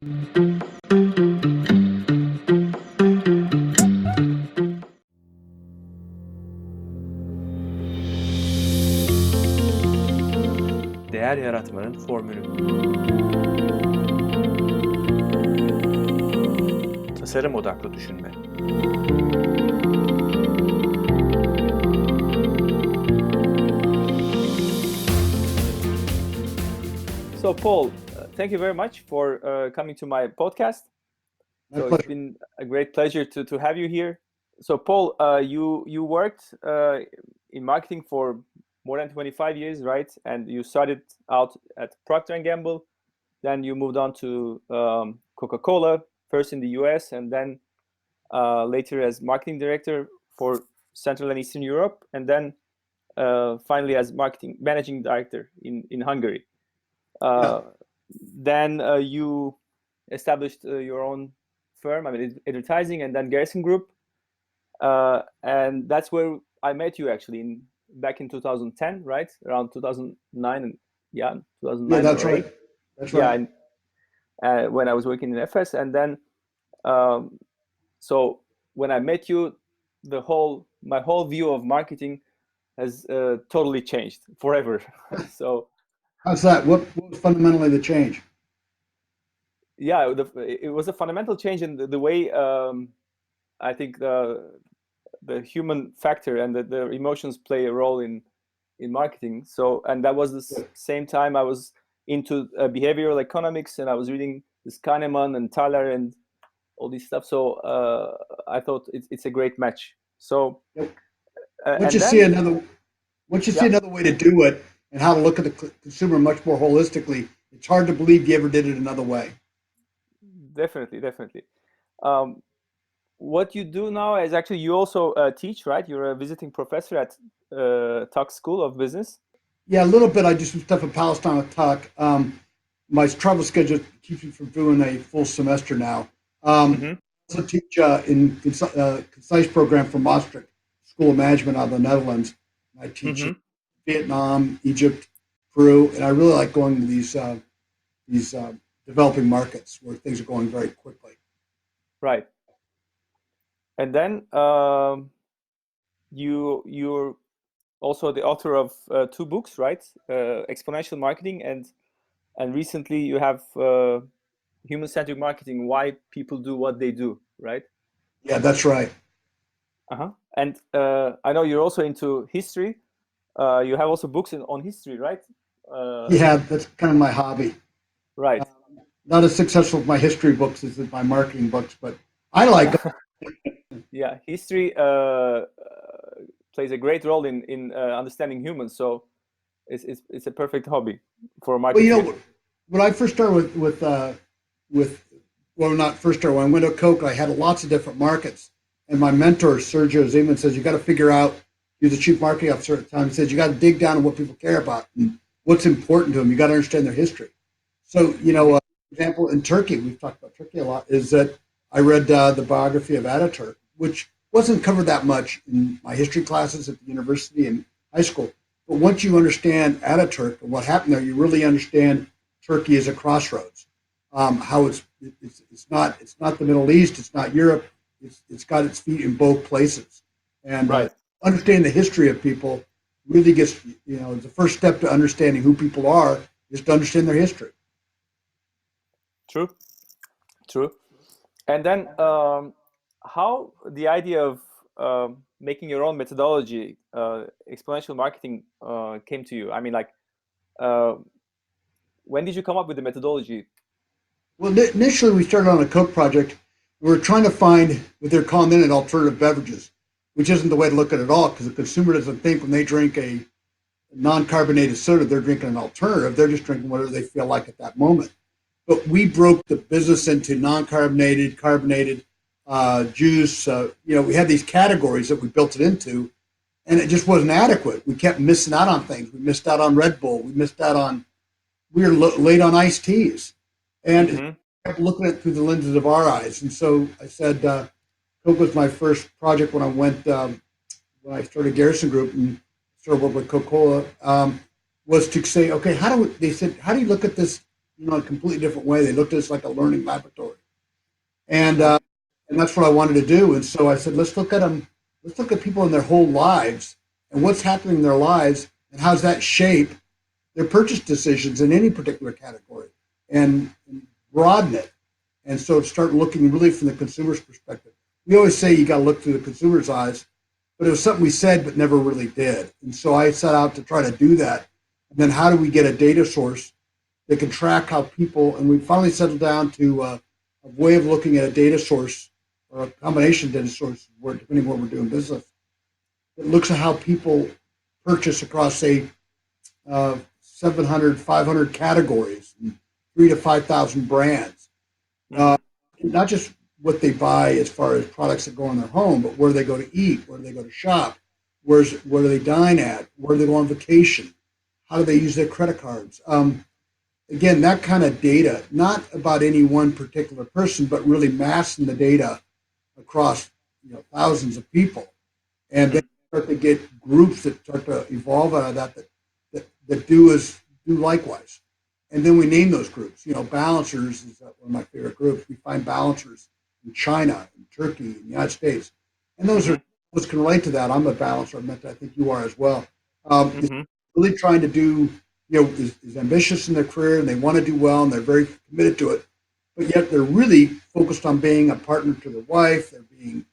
Değer Yaratmanın Formülü. Tasarım odaklı düşünme. So Paul, thank you very much for coming to my podcast. My So pleasure. it's been a great pleasure to have you here. So Paul, you worked in marketing for more than 25 years, right? And you started out at Procter & Gamble, then you moved on to Coca-Cola, first in the US, and then later as marketing director for Central and Eastern Europe, and then finally as managing director in Hungary. Then you established your own firm, advertising, and then Garrison Group, and that's where I met you actually back in 2010, right? Around 2009, and 2009. Yeah, that's right. That's right. And when I was working in FS, and then so when I met you, my whole view of marketing has totally changed forever. So how's that? What was fundamentally the change? Yeah, it was a fundamental change in the way I think the human factor and the emotions play a role in marketing. So, and that was the same time I was into behavioral economics, and I was reading this Kahneman and Thaler and all this stuff. So I thought it's a great match. So once you see another way to do it and how to look at the consumer much more holistically, it's hard to believe you ever did it another way. Definitely. What you do now is actually you also teach, right? You're a visiting professor at Tuck School of Business. Yeah, a little bit. I do some stuff in Palestine with Tuck. My travel schedule keeps me from doing a full semester now. I also teach in concise program from Maastricht School of Management out of the Netherlands. I teach in Vietnam, Egypt, Peru, and I really like going to these developing markets where things are going very quickly. Right. And then you're also the author of 2 books, right? Exponential Marketing, and recently you have Human-Centric Marketing, Why People Do What They Do, right? Yeah, that's right. And I know you're also into history. You have also books on history, right? Yeah, that's kind of my hobby. Right. Not as successful with my history books as with my marketing books, but I like them. Yeah, history plays a great role in understanding humans. So it's a perfect hobby for marketing. Well, when I first started when I went to Coke, I had lots of different markets. And my mentor, Sergio Zeman, says, you got to figure out, he was the chief marketing officer at the time, he says, you got to dig down on what people care about and what's important to them. You got to understand their history. So, for example, in Turkey, we've talked about Turkey a lot, is that I read the biography of Ataturk, which wasn't covered that much in my history classes at the university and high school. But once you understand Ataturk and what happened there, you really understand Turkey as a crossroads. How it's not the Middle East, it's not Europe, it's got its feet in both places. And understanding the history of people really gets, the first step to understanding who people are is to understand their history. True. And then how the idea of making your own methodology, exponential marketing, came to you? I mean, when did you come up with the methodology? Well, initially we started on a Coke project. We were trying to find what they're calling then alternative beverages, which isn't the way to look at it at all, because the consumer doesn't think when they drink a non-carbonated soda, they're drinking an alternative. They're just drinking whatever they feel like at that moment. But we broke the business into non-carbonated, carbonated, juice. We had these categories that we built it into, and it just wasn't adequate. We kept missing out on things. We missed out on Red Bull. We were late on iced teas. And kept looking at it through the lenses of our eyes. And so I said, Coke was my first project when I started Garrison Group and started working with Coca-Cola, was to say, okay, how do you look at this a completely different way. They looked at us like a learning laboratory. And that's what I wanted to do. And so I said, let's look at them. Let's look at people in their whole lives and what's happening in their lives and how's that shape their purchase decisions in any particular category and broaden it. And so start looking really from the consumer's perspective. We always say you got to look through the consumer's eyes, but it was something we said but never really did. And so I set out to try to do that. And then how do we get a data source that can track how people, and we finally settled down to a way of looking at a data source or a combination of data sources, depending on what we're doing business. It looks at how people purchase across, say, 700, 500 categories, and 3,000 to 5,000 brands. Not just what they buy as far as products that go in their home, but where they go to eat, where they go to shop, where do they dine at, where do they go on vacation, how do they use their credit cards. Again, that kind of data, not about any one particular person, but really massing the data across thousands of people. And then start to get groups that start to evolve out of that do likewise. And then we name those groups. Balancers is one of my favorite groups. We find balancers in China, in Turkey, in the United States. And those can relate to that. I'm a balancer. I think you are as well. Really trying to do, is ambitious in their career and they want to do well and they're very committed to it. But yet they're really focused on being a partner to their wife. They're being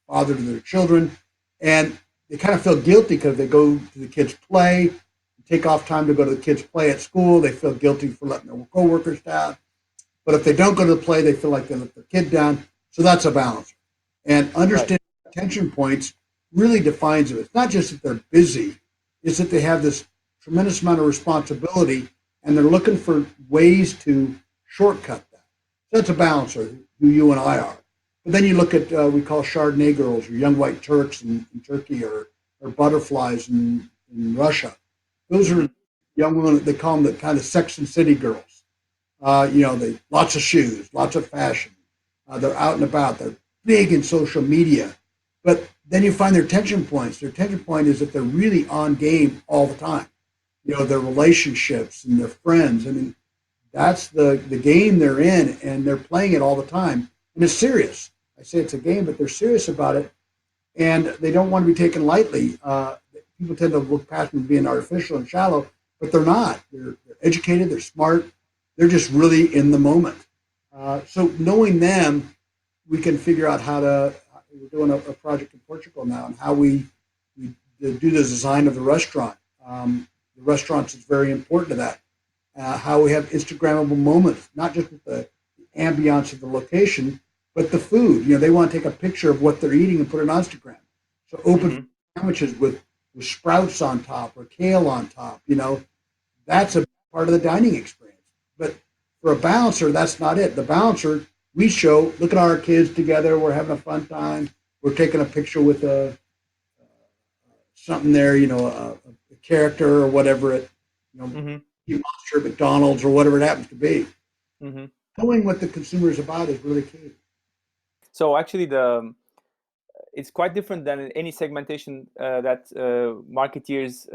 father to their children. And they kind of feel guilty because they go to the kids' play, take off time to go to the kids' play at school. They feel guilty for letting their coworkers down. But if they don't go to the play, they feel like they let their kid down. So that's a balance. And understanding attention points really defines it. It's not just that they're busy, it's that they have this tremendous amount of responsibility and they're looking for ways to shortcut that. So that's a balancer, who you and I are. But then you look at, we call Chardonnay girls or young white Turks in Turkey or butterflies in Russia. Those are young women, they call them the kind of Sex and City girls. They lots of shoes, lots of fashion. They're out and about. They're big in social media. But then you find their tension points. Their tension point is that they're really on game all the time. Their relationships and their friends. I mean, that's the game they're in, and they're playing it all the time. And it's serious. I say it's a game, but they're serious about it. And they don't want to be taken lightly. People tend to look past them being artificial and shallow, but they're not. They're educated, they're smart, they're just really in the moment. So knowing them, we can figure out we're doing a project in Portugal now, and how we do the design of the restaurant. The restaurants is very important to that. How we have Instagrammable moments, not just with the ambiance of the location, but the food. They want to take a picture of what they're eating and put it on Instagram. So open sandwiches with sprouts on top or kale on top, that's a part of the dining experience. But for a balancer, that's not it. The balancer, we show, look at our kids together, we're having a fun time, we're taking a picture with something there, a character or whatever monster at McDonald's or whatever it happens to be. Knowing what the consumer is about is really key. So actually it's quite different than any segmentation that marketeers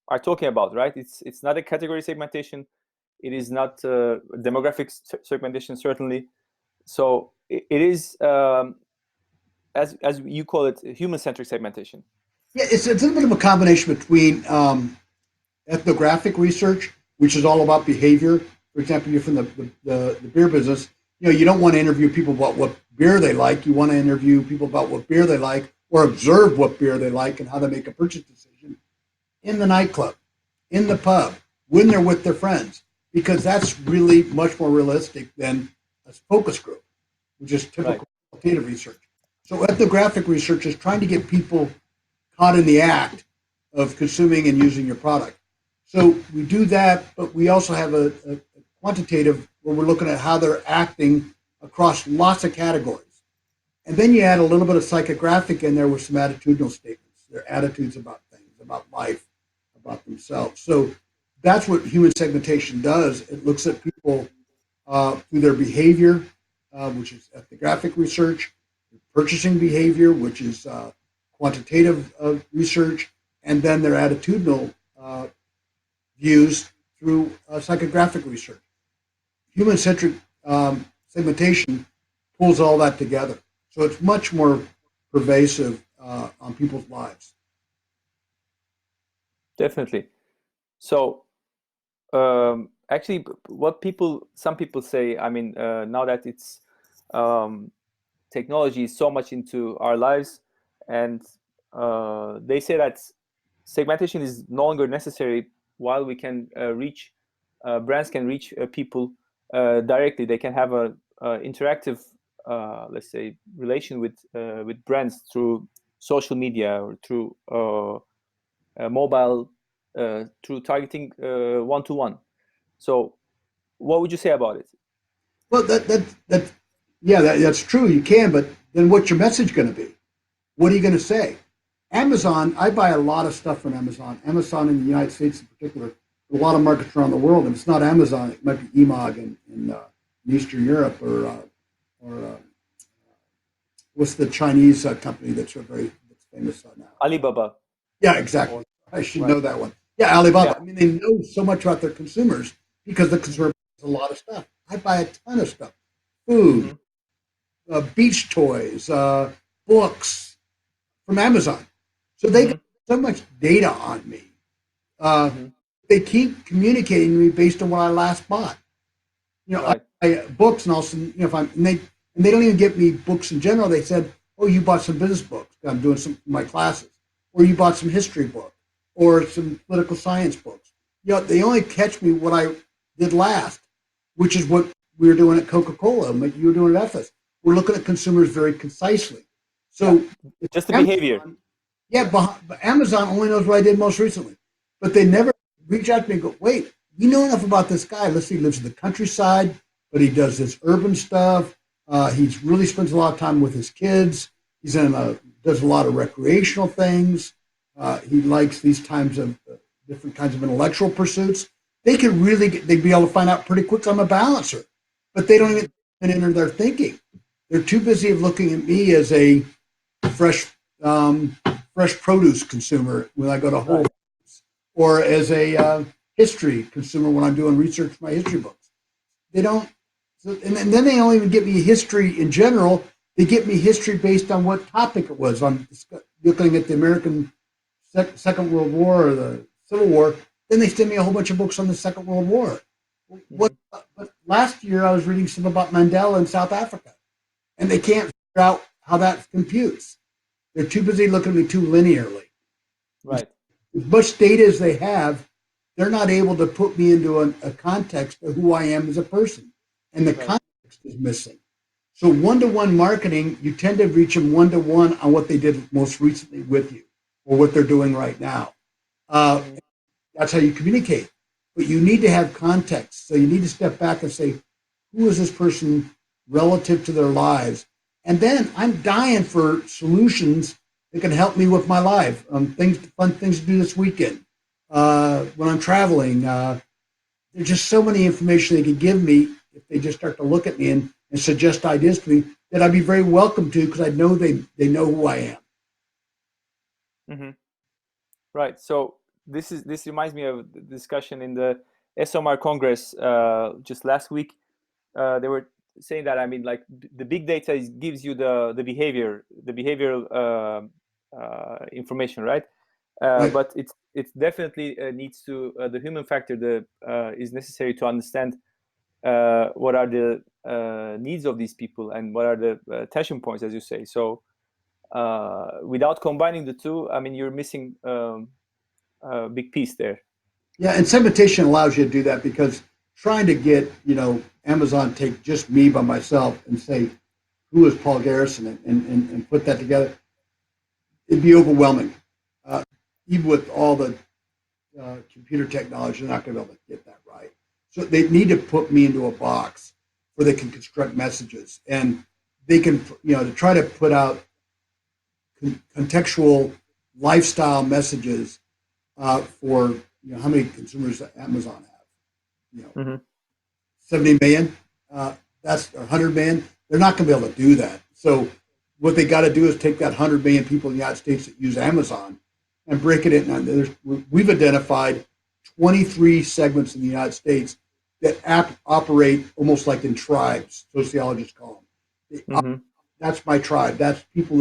are talking about, right? It's not a category segmentation. It is not demographic segmentation, certainly. So it is, as you call it, human-centric segmentation. Yeah, it's a little bit of a combination between ethnographic research, which is all about behavior. For example, you're from the beer business. You don't want to interview people about what beer they like. You want to interview people about what beer they like, or observe what beer they like and how they make a purchase decision in the nightclub, in the pub, when they're with their friends, because that's really much more realistic than a focus group, which is typical qualitative research. So ethnographic research is trying to get people caught in the act of consuming and using your product. So we do that, but we also have a quantitative where we're looking at how they're acting across lots of categories. And then you add a little bit of psychographic in there with some attitudinal statements, their attitudes about things, about life, about themselves. So that's what human segmentation does. It looks at people through their behavior, which is ethnographic research, purchasing behavior, which is quantitative research, and then their attitudinal views through psychographic research. human-centric segmentation pulls all that together. So it's much more pervasive on people's lives. Definitely. So actually, what some people say, I mean, now that it's technology is so much into our lives, and they say that segmentation is no longer necessary while we can reach brands can reach people directly. They can have a interactive, let's say, relation with brands through social media or through mobile, through targeting one-to-one. So, what would you say about it? Well, that's true. You can, but then what's your message going to be? What are you going to say? Amazon, I buy a lot of stuff from Amazon. Amazon in the United States in particular, a lot of markets around the world. If it's not Amazon, it might be EMOG in Eastern Europe or what's the Chinese company that's famous now? Alibaba. Yeah, exactly. I should Right. know that one. Yeah, Alibaba. Yeah. I mean, they know so much about their consumers because the consumer buys a lot of stuff. I buy a ton of stuff. Food, beach toys, books from Amazon. So they get so much data on me. They keep communicating to me based on what I last bought. You know, Right. I books, and also, you know, if I'm and they don't even get me books in general. They said, "Oh, you bought some business books. I'm doing some of my classes, or you bought some history book, or some political science books." You know, they only catch me what I did last, which is what we were doing at Coca-Cola, like you were doing at FS. We're looking at consumers very concisely. So just the behavior. Amazon, yeah, but Amazon only knows what I did most recently, but they never reach out to me and go, "Wait, we know enough about this guy. Let's see, he lives in the countryside, but he does this urban stuff. He really spends a lot of time with his kids. He's does a lot of recreational things. He likes these times of different kinds of intellectual pursuits." They could really they'd be able to find out pretty quick I'm a balancer, but they don't even enter their thinking. They're too busy of looking at me as a fresh fresh produce consumer when I go to Whole Foods, or as a history consumer when I'm doing research for my history books. They don't, and then they don't even get me history in general. They get me history based on what topic it was. I'm looking at the American Second World War or the Civil War. Then they send me a whole bunch of books on the Second World War. But last year I was reading some about Mandela in South Africa, and they can't figure out how that computes. They're too busy looking at me too linearly. Right. As much data as they have, they're not able to put me into a context of who I am as a person. And the context is missing. So one-to-one marketing, you tend to reach them one-to-one on what they did most recently with you or what they're doing right now. That's how you communicate. But you need to have context. So you need to step back and say, who is this person relative to their lives? And then I'm dying for solutions that can help me with my life. Fun things to do this weekend. When I'm traveling, there's just so many information they could give me if they just start to look at me and suggest ideas to me that I'd be very welcome to because I know they know who I am. Mm-hmm. Right. So this reminds me of the discussion in the SMR Congress just last week. They were saying that, I mean, like the big data gives you the behavioral information, right? Right. But it definitely needs to the human factor is necessary to understand what are the needs of these people and what are the tension points, as you say. So without combining the two, I mean, you're missing a big piece there. Yeah, and segmentation allows you to do that because trying to get, Amazon take just me by myself and say, who is Paul Garrison and put that together, it'd be overwhelming. Even with all the computer technology, they're not going to be able to get that right. So they need to put me into a box where they can construct messages and they can, to try to put out contextual lifestyle messages for, how many consumers does Amazon have? 70 million, that's 100 million. They're not going to be able to do that. So what they got to do is take that 100 million people in the United States that use Amazon and break it in. We've identified 23 segments in the United States that operate almost like in tribes. Sociologists call them. Mm-hmm. That's my tribe. That's people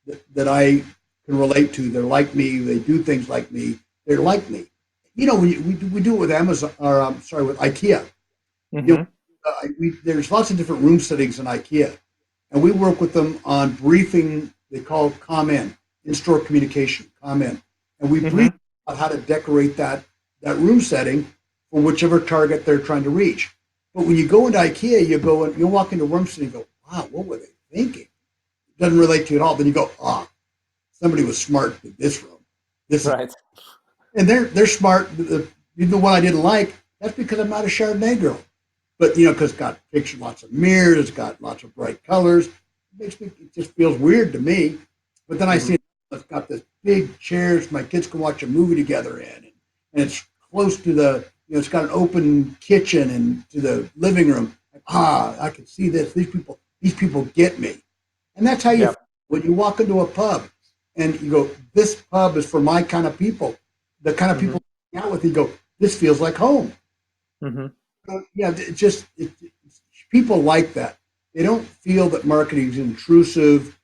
that I can relate to. They're like me. They do things like me. They're like me. You know, we do it with Amazon, or with IKEA. Mm-hmm. You know, there's lots of different room settings in IKEA, and we work with them on briefing. They call in-store communication, and we brief about how to decorate that room setting for whichever target they're trying to reach. But when you go into IKEA, you walk into a room setting and go, wow, what were they thinking? It doesn't relate to you at all. Then you go, somebody was smart in this room. Right. And they're smart. Even the one I didn't like, that's because I'm not a Chardonnay girl. But, you know, because it's got lots of mirrors, it's got lots of bright colors. It just feels weird to me. But then I see it's got this big chairs my kids can watch a movie together in. And it's close to it's got an open kitchen and to the living room. I can see this. These people get me. And that's how you feel when you walk into a pub and you go, this pub is for my kind of people. The kind of people you hang out with, you go, this feels like home. Mm-hmm. People like that. They don't feel that marketing is intrusive.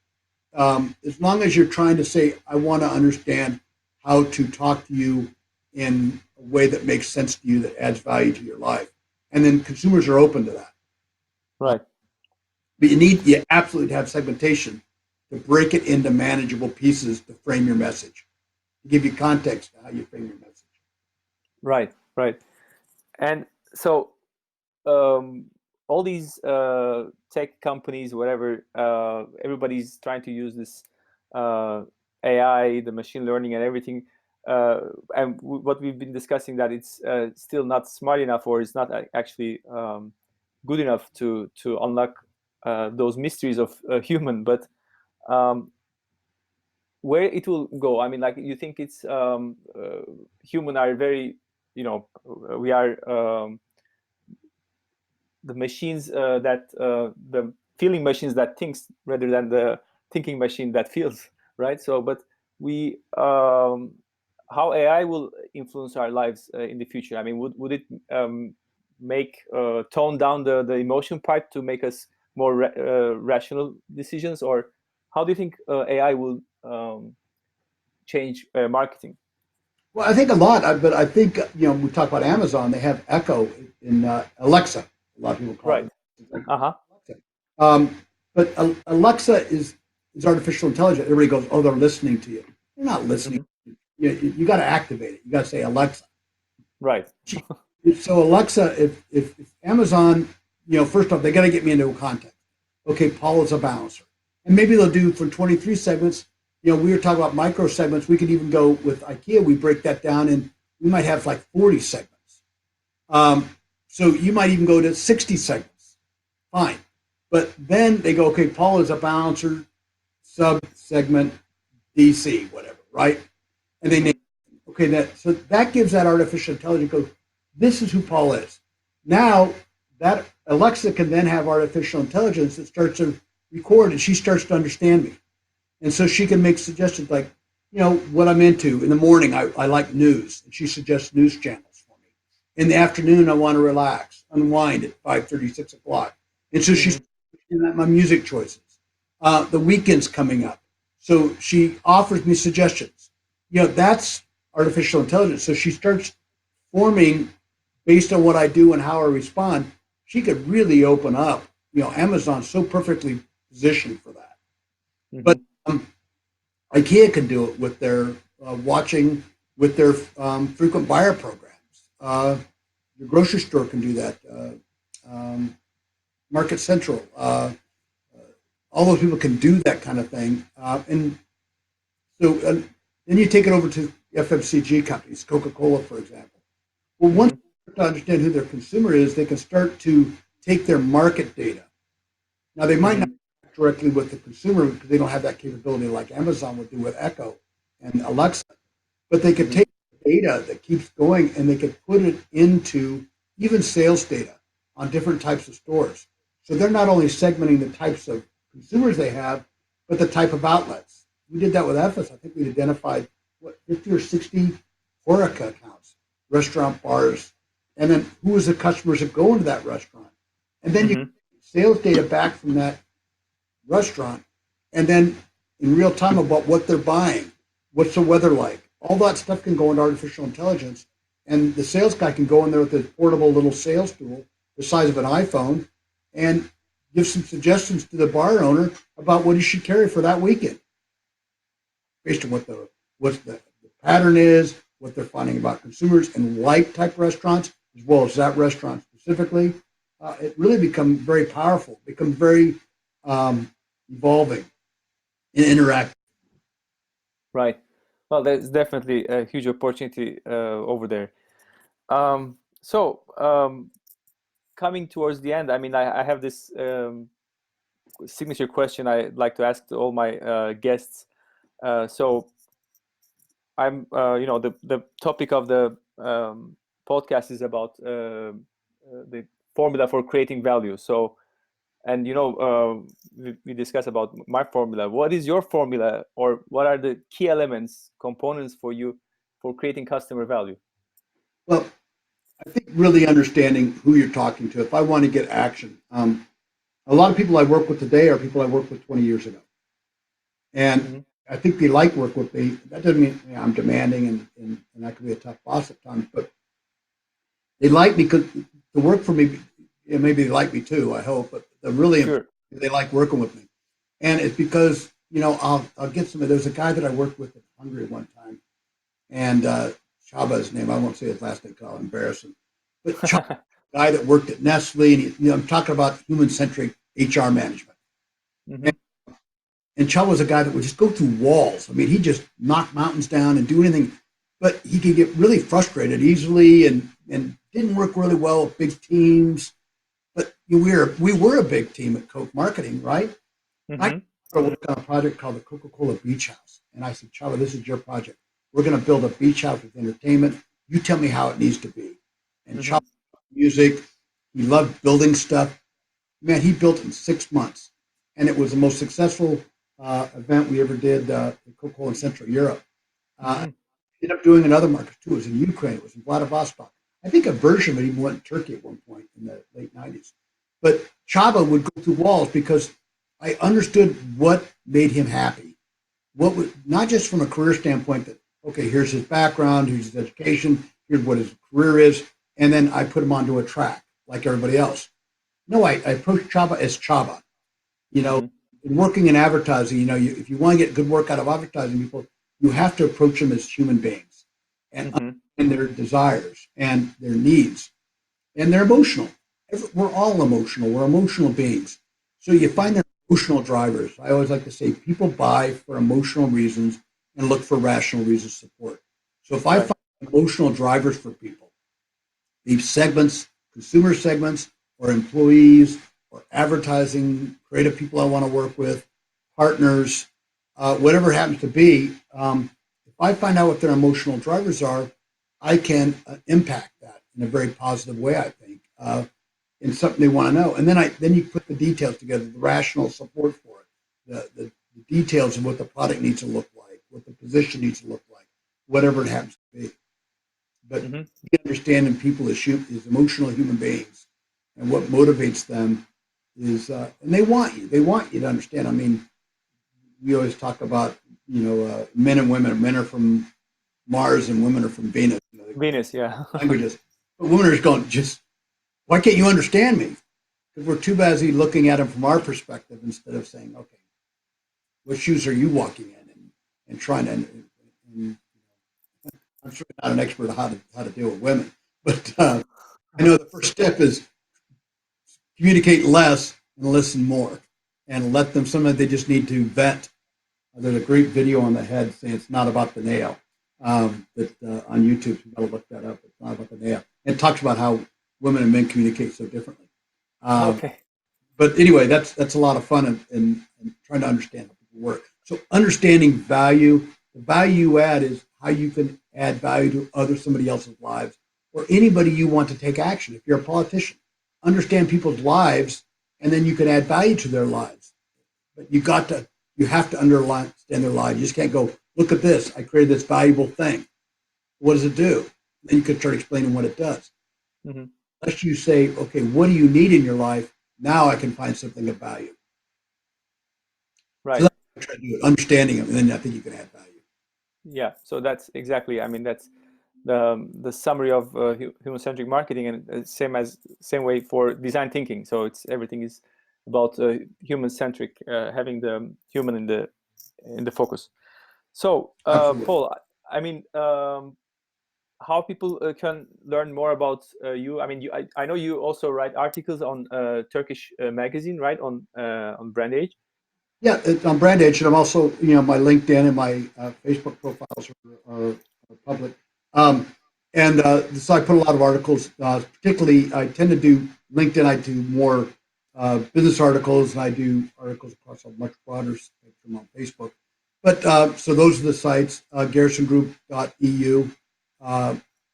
As long as you're trying to say, I want to understand how to talk to you in a way that makes sense to you, that adds value to your life. And then consumers are open to that. Right. But you absolutely have segmentation to break it into manageable pieces to frame your message, to give you context to how you frame your message. Right. And so all these tech companies, whatever, everybody's trying to use this AI, the machine learning and everything. And what we've been discussing, that it's still not smart enough, or it's not actually good enough to unlock those mysteries of human. But where it will go, I mean, like, you think it's human are very, we are the machines that the feeling machines that thinks rather than the thinking machine that feels, right? So, but we how AI will influence our lives in the future? I mean, would it tone down the emotion part to make us more rational decisions, or how do you think AI will change marketing? Well, I think a lot, but I think, we talk about Amazon, they have Echo in Alexa. A lot of people call Right. it Uh-huh. Alexa. But Alexa is artificial intelligence. Everybody goes, oh, they're listening to you. They're not listening. You got to activate it. You got to say Alexa. Right. So Alexa, if Amazon, first off, they got to get me into a context. Okay, Paul is a bouncer. And maybe they'll do for 23 segments. We were talking about micro segments. We could even go with IKEA. We break that down and we might have like 40 segments. So you might even go to 60 segments. Fine. But then they go, okay, Paul is a bouncer, sub-segment, DC, whatever, right? And they name, okay, that gives that artificial intelligence, goes, this is who Paul is. Now, that Alexa can then have artificial intelligence that starts to record, and she starts to understand me. And so she can make suggestions like, what I'm into. In the morning, I like news, and she suggests news channels for me. In the afternoon, I want to relax, unwind at 5:30, 6 o'clock. And so she's my music choices. The weekend's coming up. So she offers me suggestions. That's artificial intelligence. So she starts forming based on what I do and how I respond. She could really open up. Amazon's so perfectly positioned for that. Mm-hmm. But IKEA can do it with their watching, with their frequent buyer programs. The grocery store can do that. Market Central, all those people can do that kind of thing. And so then you take it over to FMCG companies, Coca-Cola, for example. Well, once they start to understand who their consumer is, they can start to take their market data. Now, they might not directly with the consumer because they don't have that capability like Amazon would do with Echo and Alexa, but they could take data that keeps going and they could put it into even sales data on different types of stores. So they're not only segmenting the types of consumers they have, but the type of outlets. We did that with EFIS. I think we identified 50 or 60 HoReCa accounts, restaurant, bars, and then who is the customers that go into that restaurant, and then you Mm-hmm. get sales data back from that restaurant, and then in real time about what they're buying, what's the weather like. All that stuff can go into artificial intelligence, and the sales guy can go in there with a portable little sales tool the size of an iPhone and give some suggestions to the bar owner about what he should carry for that weekend, based on what the pattern is, what they're finding about consumers and like type restaurants, as well as that restaurant specifically. It really becomes very powerful, becomes very evolving and interactive. Right. Well, there's definitely a huge opportunity over there. So coming towards the end, I mean, I have this signature question I like to ask to all my guests. So I'm, the topic of the podcast is about the formula for creating value. So, and we discuss about my formula. What is your formula, or what are the key elements, components for you for creating customer value? Well, I think really understanding who you're talking to. If I want to get action, a lot of people I work with today are people I worked with 20 years ago. And Mm-hmm. I think they like work with me. That doesn't mean I'm demanding and I can be a tough boss at times, but they like me because to work for me, maybe they like me too, I hope, but they're really Sure. they like working with me. And it's because, I'll get some, there's a guy that I worked with in Hungary one time, and Chaba, his name, I won't say his last name, I'll embarrass him. But Chaba, a guy that worked at Nestle, and I'm talking about human-centric HR management. Mm-hmm. And Chell was a guy that would just go through walls. I mean, he'd just knock mountains down and do anything, but he could get really frustrated easily and didn't work really well with big teams. But we were a big team at Coke Marketing, right? Mm-hmm. I worked on a project called the Coca-Cola Beach House. And I said, Chava, this is your project. We're going to build a beach house with entertainment. You tell me how it needs to be. And Mm-hmm. Chava loved music. He loved building stuff. Man, he built in 6 months. And it was the most successful event we ever did in Coca-Cola in Central Europe. Mm-hmm. Ended up doing another market too. It was in Ukraine. It was in Vladivostok. I think a version of it even went to Turkey at one point in the late 90s. But Chaba would go through walls because I understood what made him happy. What would, not just from a career standpoint that, okay, here's his background, here's his education, here's what his career is, and then I put him onto a track like everybody else. No, I approached Chaba as Chaba. Mm-hmm. Working in advertising, if you want to get good work out of advertising people, you have to approach them as human beings and Mm-hmm. understand their desires and their needs. And they're emotional. We're all emotional. We're emotional beings. So you find their emotional drivers. I always like to say people buy for emotional reasons and look for rational reasons to support. So if I Right. find emotional drivers for people, these segments, consumer segments, or employees, or advertising, creative people I want to work with, partners, whatever it happens to be, if I find out what their emotional drivers are, I can impact that in a very positive way, I think, in something they want to know. And then you put the details together, the rational support for it, the details of what the product needs to look like, what the position needs to look like, whatever it happens to be. But Mm-hmm. understanding people as emotional human beings and what motivates them is, and they want you. They want you to understand. I mean, we always talk about, men and women. Men are from Mars and women are from Venus. Venus, yeah. Languages. But women are going, just, why can't you understand me? Because we're too busy looking at them from our perspective instead of saying, okay, what shoes are you walking in? And trying to, and I'm certainly not an expert on how to deal with women, but I know the first step is communicate less and listen more, and let them. Sometimes they just need to vent. There's a great video on the head saying it's not about the nail. That on YouTube, you got to look that up. It's not about the nail. It talks about how women and men communicate so differently. Okay. But anyway, that's a lot of fun and trying to understand how people work. So understanding value, the value you add is how you can add value to somebody else's lives or anybody you want to take action. If you're a politician, understand people's lives, and then you can add value to their lives. But you have to understand their lives. You just can't go, look at this. I created this valuable thing. What does it do? Then you can start explaining what it does. Mm-hmm. Unless you say, okay, what do you need in your life? Now I can find something of value. So Right. that's what I try to do it, understanding them, and then I think you can add value. Yeah. So that's exactly. I mean, that's the summary of human-centric marketing, and same way for design thinking. So everything is about human-centric, having the human in the focus. So Absolutely. Paul, I mean, how people can learn more about you? I mean, I know you also write articles on Turkish magazine, right? On Brand Age. Yeah, on Brand Age, and I'm also, my LinkedIn and my Facebook profiles are public. Um, and so I put a lot of articles, particularly I tend to do LinkedIn, I do more business articles, and I do articles across a much broader spectrum on Facebook. But so those are the sites. Garrisongroup.eu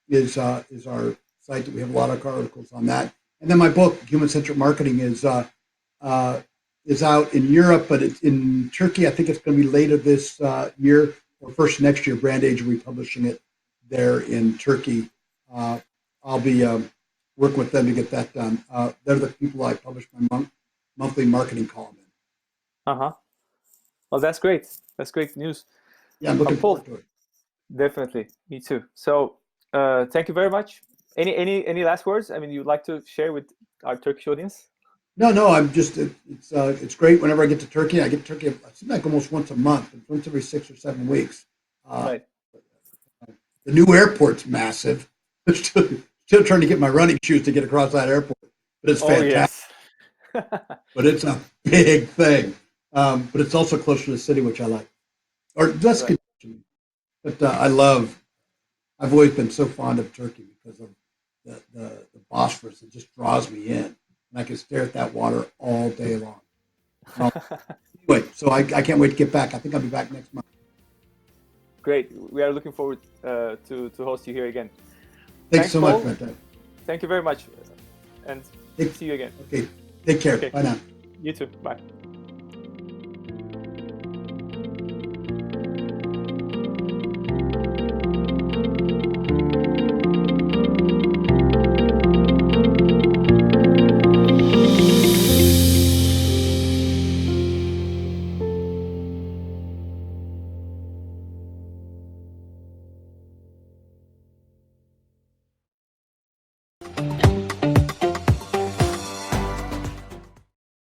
is our site that we have a lot of articles on that. And then my book, Human-Centric Marketing, is out in Europe, but it's in Turkey. I think it's going to be later this year or first next year. Brand Age will be publishing it there in Turkey. I'll be working with them to get that done. They're the people I publish my monthly marketing column in. Uh-huh. Well, that's great. That's great news. Yeah, I'm looking Paul, forward to it. definitely. Me too. So thank you very much. Any last words? I mean, you'd like to share with our Turkish audience? No. I'm just it's great whenever I get to Turkey. I get to Turkey. It seems like almost once a month, once every 6 or 7 weeks. Right. The new airport's massive. Still trying to get my running shoes to get across that airport, but it's Oh, fantastic. yes. But it's a big thing. But it's also closer to the city, which I like. Or less Right. congestion. But I've always been so fond of Turkey because of the Bosphorus. It just draws me in. And I can stare at that water all day long. Anyway, so I can't wait to get back. I think I'll be back next month. Great. We are looking forward to host you here again. Thanks so Paul. much, Mete. Thank you very much. And see you again. Okay. Take care. Okay. Bye now. You too. Bye.